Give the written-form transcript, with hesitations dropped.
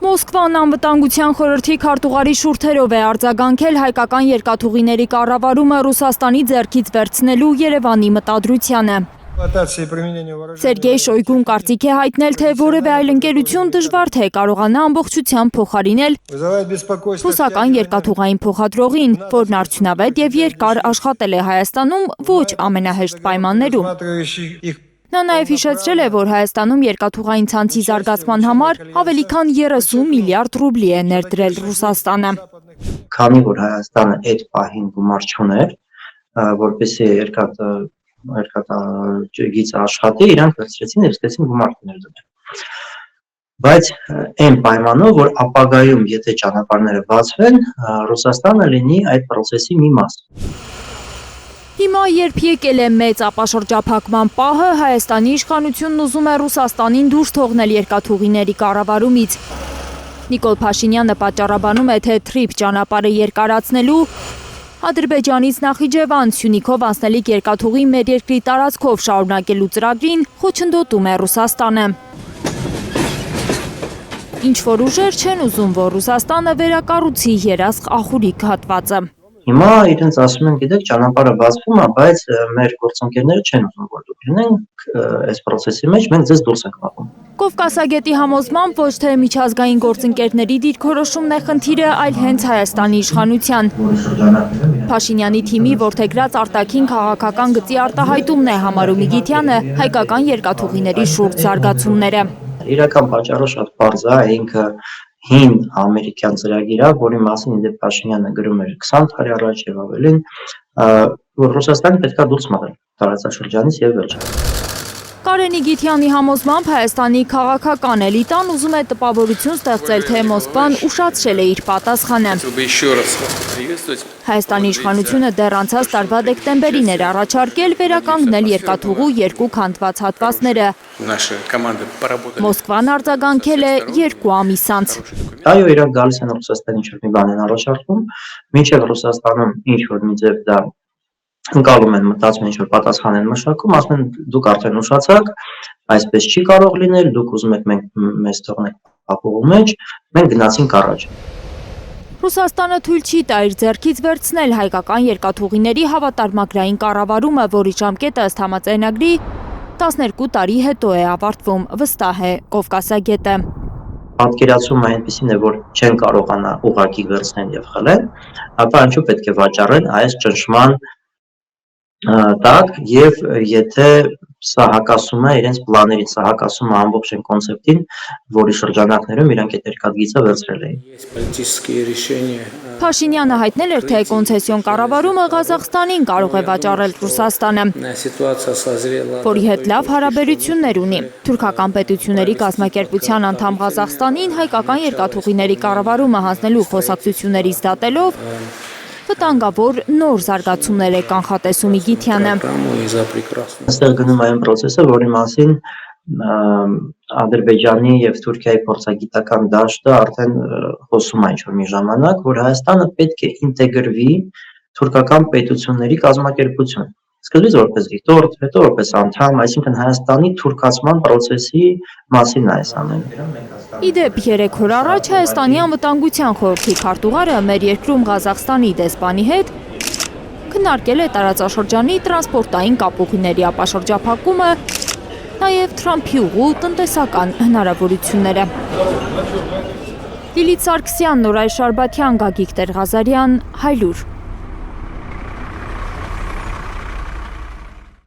Մոսկվան անվտանգության խորհրդի քարտուղարի շուրթերով է արձագանքել հայկական երկաթուղիների կառավարումը Ռուսաստանի ձեռքից վերցնելու Երևանի մտադրությանը։ Սերգեյ Շոյգուն կարծիք է հայտնել, թե որևէ այլ ընկերություն դժվար թե կարողանա ամբողջությամբ փոխարինել ռուսական երկաթուղային փոխադրողին, որն արդյունավետ եւ երկար աշխատել է Հայաստանում ոչ ամենահեշտ պայմաններում։ Նա նաև հիշեցրել է, որ Հայաստանում երկաթուղային ցանցի զարգացման համար ավելի քան 30 միլիարդ ռուբլի է ներդրել Ռուսաստանը։ Քանի որ Հայաստանը այդ պահին գումար չուներ, որպեսզի երկաթգիծը աշխատի, իրանք վերցրեցին եւ սկսեցին գումար ներդնել։ Բայց այն պայմանով, որ ապագայում, եթե ճանապարհները բացվեն, Ռուսաստանը լինի այդ process-ի մի մաս։ Հիմա, երբ եկել է մեծ ապաշրջափակման պահը, Հայաստանի իշխանությունն ուզում է Ռուսաստանին դուրս թողնել երկաթուղիների կառավարումից։ Նիկոլ Փաշինյանը պատճառաբանում է, թե թրիփ ճանապարհը երկարացնելու Ադրբեջանից Նախիջևան Սյունիքով անցնելիք երկաթուղի մեր երկրի տարածքով շարունակելու ծրագրին խոչընդոտում է Ռուսաստանը։ Ինչ-որ ուժեր չեն ուզում, որ Ռուսաստանը վերակառուցի երասխ ախուրիկ հատվածը։ Հիմա իրենց ասում են, գիտեք, ճանապարհը բացվում է, բայց մեր գործընկերները չեն ուզում, որ դուք լինենք այս process-ի մեջ, մենք ձեզ դուրս ենք մաղում։ Կովկասագետի համոզմամբ ոչ թե միջազգային գործընկերների դիրքորոշումն է խնդիրը, այլ հենց Հայաստանի իշխանության։ Փաշինյանի թիմի որդեգրած արտաքին քաղաքական գծի արտահայտումն է համարում Իգիթյանը հայկական երկաթուղիների շուրջ զարգացումները։ Իրական պատճառը շատ պարզ է, ինքը հին ամերիկյան ծրագիր է, որի մասին իդեպ Փաշինյանը գրում էր 20 տարի առաջ եւ ավելին, որ Ռուսաստանը պետք է դուրս մղել տարածաշրջանից եւ վերջ։ Կարեն Իգիթյանի համոզմամբ Հայաստանի քաղաքական էլիտան ուզում է տպավորություն ստեղծել, թե Մոսկվան ուշացրել է իր պատասխանը։ Հայաստանի իշխանությունը դեռ անցած տարվա դեկտեմբերին էր առաջարկել վերականգնել երկաթուղու երկու քանդված հատվածները։ Մոսկվան արձագանքել է 2 ամիս անց։ Այո, իրանք գալիս են Ռուսաստանի ինչ-որ մի բան են առաջարկում, մինչև Ռուսաստանում ինչ-որ մի ձև դա ընկալում են, մտածում են ինչ-որ պատասխան են մշակում, ասում են դուք արդեն ուշացաք, այսպես չի կարող լինել, դուք ուզում եք մեզ թողնեք ապահովու մեջ, մենք գնացինք առաջ։ Ռուսաստանը թույլ չի տա իր ձեռքից վերցնել հայկական երկաթուղիների հավատարմագրային կառավարումը, որի ժամկետը ըստ համաձայնագրի 12 տարի հետո է ավարտվում, վստահ է կովկասագետը։ Պատկերացումը այնպեսին է, որ չեն կարողանա ուղղակի վերցնել եւ խլել, ապա ինչու պետք է վաճառեն այս ճնշման տակ եւ եթե սա հակասում է իրենց պլաներին, սա հակասում է ամբողջ այն կոնցեպտին, որի շրջանակներում իրանք այդ երկաթգիծը վերցրել էին։ Փաշինյանը հայտնել էր, թե կոնցեսիոն կառավարումը Ղազախստանին կարող է վաճառել Ռուսաստանը, որի հետ լավ հարաբերություններ ունի։ Թուրքական պետությունների կազմակերպության անդամ Ղազախստանին հայկական երկաթուղիների կառավարումը հանձնելու խոսակցություններից դատելով վտանգավոր նոր զարգացումներ է կանխատեսում Իգիթյանը։ Այստեղ գնում է այն process-ը, որի մասին Ադրբեջանի եւ Թուրքիայի փորձագիտական դաշտը արդեն խոսում է ինչ-որ մի ժամանակ, որ Հայաստանը պետք է ինտեգրվի թուրքական պետությունների կազմակերպություն։ Սկզբից որպես դիտորդ, հետո որպես անդամ, այսինքն Հայաստանի թուրքացման process-ի մասին է այս ամենը։ Իդեպ 3 օր առաջ Հայաստանի անվտանգության խորհրդի քարտուղարը մեր երկրում Ղազախստանի դեսպանի հետ քննարկել է տարածաշրջանի տրանսպորտային կապուղիների ապաշրջափակումը, նաև Թրամփի ուղու տնտեսական հնարավորությունները։ Լիլիթ Սարգսյան, Նորայր Շարբաթյան, Գագիկ Տեր-Ղազարյան, Հայլուր։